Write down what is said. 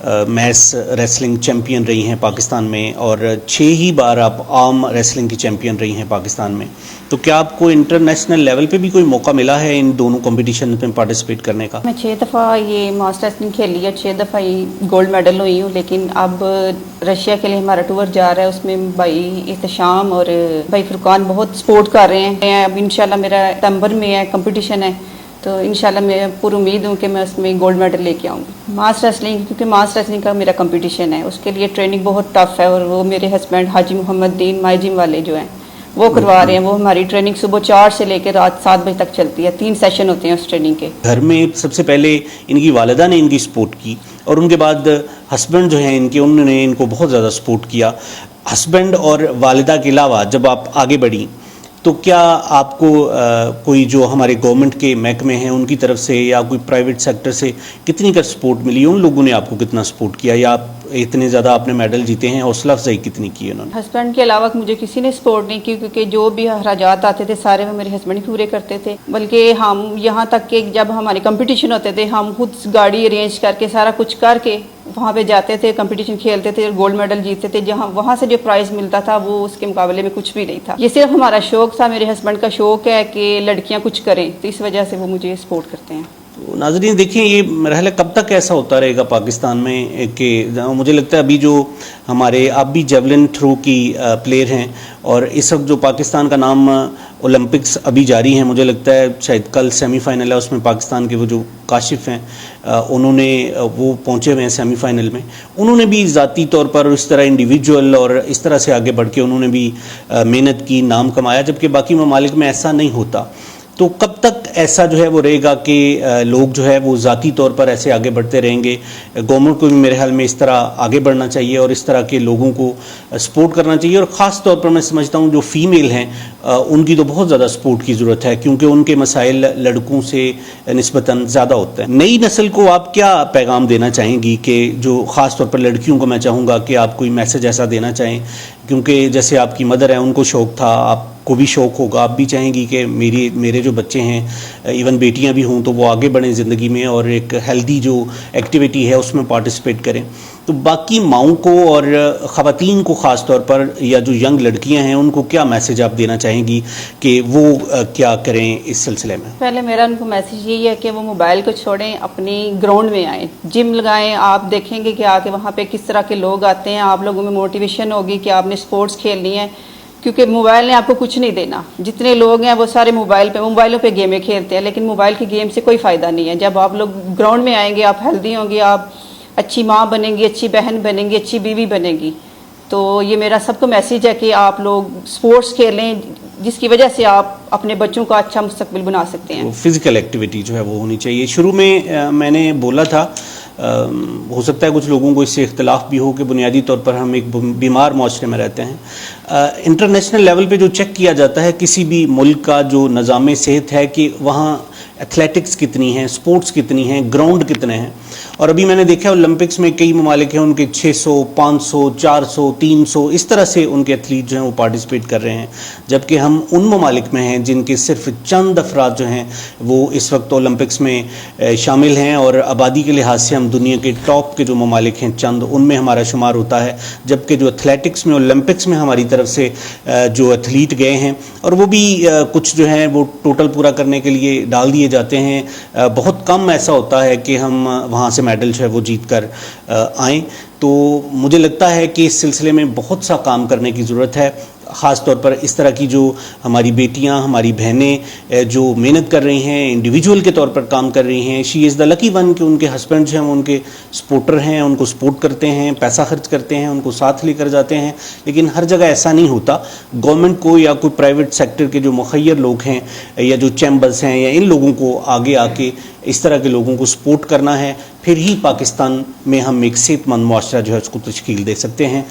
Mass wrestling champion رہی ہیں پاکستان میں اور 6 ہی بار آپ عام ریسلنگ کی چیمپئن رہی ہیں پاکستان میں، تو کیا آپ کو انٹرنیشنل لیول پہ بھی کوئی موقع ملا ہے ان دونوں کمپٹیشن میں پارٹیسپیٹ کرنے کا؟ میں 6 دفعہ یہ ماسٹر ریسلنگ کھیلی ہے، 6 دفعہ یہ گولڈ میڈل ہوئی ہوں، لیکن اب رشیا کے لیے ہمارا ٹور جا رہا ہے، اس میں بھائی احتشام اور بھائی فرقان بہت سپورٹ کر رہے ہیں۔ اب انشاءاللہ میرا ستمبر میں ہے کمپٹیشن ہے، تو انشاءاللہ میں پوری امید ہوں کہ میں اس میں گولڈ میڈل لے کے آؤں گی۔ ماس ریسلنگ، کیونکہ ماس ریسلنگ کا میرا کمپٹیشن ہے، اس کے لیے ٹریننگ بہت ٹف ہے، اور وہ میرے ہسبینڈ حاجی محمد دین مائی جم والے جو ہیں وہ کروا رہے ہیں۔ وہ ہماری ٹریننگ صبح 4 سے لے کے رات 7 بجے تک چلتی ہے، 3 سیشن ہوتے ہیں اس ٹریننگ کے۔ گھر میں سب سے پہلے ان کی والدہ نے ان کی سپورٹ کی، اور ان کے بعد ہسبینڈ جو ہیں ان کے، انہوں نے ان کو بہت زیادہ سپورٹ کیا۔ ہسبینڈ اور والدہ کے علاوہ جب آپ آگے بڑھیں تو کیا آپ کو کوئی جو ہمارے گورنمنٹ کے محکمے ہیں ان کی طرف سے یا کوئی پرائیویٹ سیکٹر سے کتنی کا سپورٹ ملی؟ ان لوگوں نے آپ کو کتنا سپورٹ کیا، یا آپ اتنے زیادہ آپ نے میڈل جیتے ہیں، حوصلہ افزائی کتنی کی انہوں نے؟ ہسبینڈ کے علاوہ مجھے کسی نے سپورٹ نہیں کی، کیونکہ جو بھی اخراجات آتے تھے سارے وہ میرے ہسبینڈ پورے کرتے تھے، بلکہ ہم یہاں تک کہ جب ہمارے کمپٹیشن ہوتے تھے ہم خود گاڑی ارینج کر کے سارا کچھ کر کے وہاں پہ جاتے تھے، کمپٹیشن کھیلتے تھے، گولڈ میڈل جیتتے تھے، جہاں وہاں سے جو پرائز ملتا تھا وہ اس کے مقابلے میں کچھ بھی نہیں تھا۔ یہ صرف ہمارا شوق تھا، میرے ہسبینڈ کا شوق ہے کہ لڑکیاں کچھ کریں، تو اس وجہ سے وہ مجھے سپورٹ کرتے ہیں۔ تو ناظرین دیکھیں، یہ مرحلہ کب تک ایسا ہوتا رہے گا پاکستان میں کہ مجھے لگتا ہے ابھی جو ہمارے آپ بھی جیولن تھرو کی پلیئر ہیں، اور اس وقت جو پاکستان کا نام اولمپکس ابھی جاری ہیں، مجھے لگتا ہے شاید کل سیمی فائنل ہے، اس میں پاکستان کے وہ جو کاشف ہیں انہوں نے وہ پہنچے ہوئے ہیں سیمی فائنل میں، انہوں نے بھی ذاتی طور پر اس طرح انڈیویجول اور اس طرح سے آگے بڑھ کے انہوں نے بھی محنت کی، نام کمایا، جبکہ باقی ممالک میں ایسا نہیں ہوتا۔ تو کب تک ایسا جو ہے وہ رہے گا کہ لوگ جو ہے وہ ذاتی طور پر ایسے آگے بڑھتے رہیں گے؟ گورنمنٹ کو بھی میرے خیال میں اس طرح آگے بڑھنا چاہیے اور اس طرح کے لوگوں کو سپورٹ کرنا چاہیے، اور خاص طور پر میں سمجھتا ہوں جو فیمیل ہیں ان کی تو بہت زیادہ سپورٹ کی ضرورت ہے، کیونکہ ان کے مسائل لڑکوں سے نسبتاً زیادہ ہوتے ہیں۔ نئی نسل کو آپ کیا پیغام دینا چاہیں گی، کہ جو خاص طور پر لڑکیوں کو میں چاہوں گا کہ آپ کوئی میسج ایسا دینا چاہیں، کیونکہ جیسے آپ کی مدر ہیں ان کو شوق تھا، آپ کو بھی شوق ہوگا، آپ بھی چاہیں گی کہ میرے جو بچے ہیں، ایون بیٹیاں بھی ہوں، تو وہ آگے بڑھیں زندگی میں اور ایک ہیلدی جو ایکٹیویٹی ہے اس میں پارٹیسپیٹ کریں۔ تو باقی ماؤں کو اور خواتین کو خاص طور پر، یا جو ینگ لڑکیاں ہیں ان کو کیا میسج آپ دینا چاہیں گی کہ وہ کیا کریں اس سلسلے میں؟ پہلے میرا ان کو میسج یہی ہے کہ وہ موبائل کو چھوڑیں، اپنی گراؤنڈ میں آئیں، جم لگائیں، آپ دیکھیں گے کہ آگے وہاں پہ کس طرح کے لوگ آتے ہیں، آپ لوگوں میں موٹیویشن ہوگی کہ آپ نے سپورٹس کھیلنی ہے، کیونکہ موبائل نے آپ کو کچھ نہیں دینا۔ جتنے لوگ ہیں وہ سارے موبائلوں پہ گیمیں کھیلتے ہیں، لیکن موبائل کی گیم سے کوئی فائدہ نہیں ہے۔ جب آپ لوگ گراؤنڈ میں آئیں گے، آپ ہیلدی ہوں گے، آپ اچھی ماں بنیں گی، اچھی بہن بنیں گی، اچھی بیوی بنیں گی۔ تو یہ میرا سب کو میسیج ہے کہ آپ لوگ سپورٹس کھیلیں، جس کی وجہ سے آپ اپنے بچوں کا اچھا مستقبل بنا سکتے ہیں۔ فزیکل ایکٹیویٹی جو ہے وہ ہونی چاہیے۔ شروع میں میں نے بولا تھا، ہو سکتا ہے کچھ لوگوں کو اس سے اختلاف بھی ہو، کہ بنیادی طور پر ہم ایک بیمار معاشرے میں رہتے ہیں۔ انٹرنیشنل لیول پہ جو چیک کیا جاتا ہے کسی بھی ملک کا جو نظام صحت ہے، کہ وہاں ایتھلیٹکس کتنی ہیں، سپورٹس کتنی ہیں، گراؤنڈ کتنے ہیں، اور ابھی میں نے دیکھا اولمپکس میں کئی ممالک ہیں ان کے 600 500 400 300 اس طرح سے ان کے ایتھلیٹ جو ہیں وہ پارٹیسپیٹ کر رہے ہیں، جبکہ ہم ان ممالک میں ہیں جن کے صرف چند افراد جو ہیں وہ اس وقت اولمپکس میں شامل ہیں، اور آبادی کے لحاظ سے ہم دنیا کے ٹاپ کے جو ممالک ہیں چند، ان میں ہمارا شمار ہوتا ہے، جبکہ جو ایتھلیٹکس میں اولمپکس میں ہماری طرف سے جو ایتھلیٹ گئے ہیں، اور وہ بھی کچھ جو ہیں وہ ٹوٹل پورا کرنے کے لیے ڈال دیے جاتے ہیں، بہت کم ایسا ہوتا ہے کہ ہم وہاں سے میڈل جو ہے وہ جیت کر آئیں۔ تو مجھے لگتا ہے کہ اس سلسلے میں بہت سا کام کرنے کی ضرورت ہے، خاص طور پر اس طرح کی جو ہماری بیٹیاں، ہماری بہنیں جو محنت کر رہی ہیں، انڈیویجول کے طور پر کام کر رہی ہیں، شی از دا لکی ون کہ ان کے ہسبینڈ جو ہیں وہ ان کے سپورٹر ہیں، ان کو سپورٹ کرتے ہیں، پیسہ خرچ کرتے ہیں، ان کو ساتھ لے کر جاتے ہیں، لیکن ہر جگہ ایسا نہیں ہوتا۔ گورنمنٹ کو یا کوئی پرائیویٹ سیکٹر کے جو مخیر لوگ ہیں، یا جو چیمبرز ہیں، یا ان لوگوں کو آگے آ کے اس طرح کے لوگوں کو سپورٹ کرنا ہے، پھر ہی پاکستان میں ہم ایک صحت مند معاشرہ جو ہے اس کو تشکیل دے سکتے ہیں۔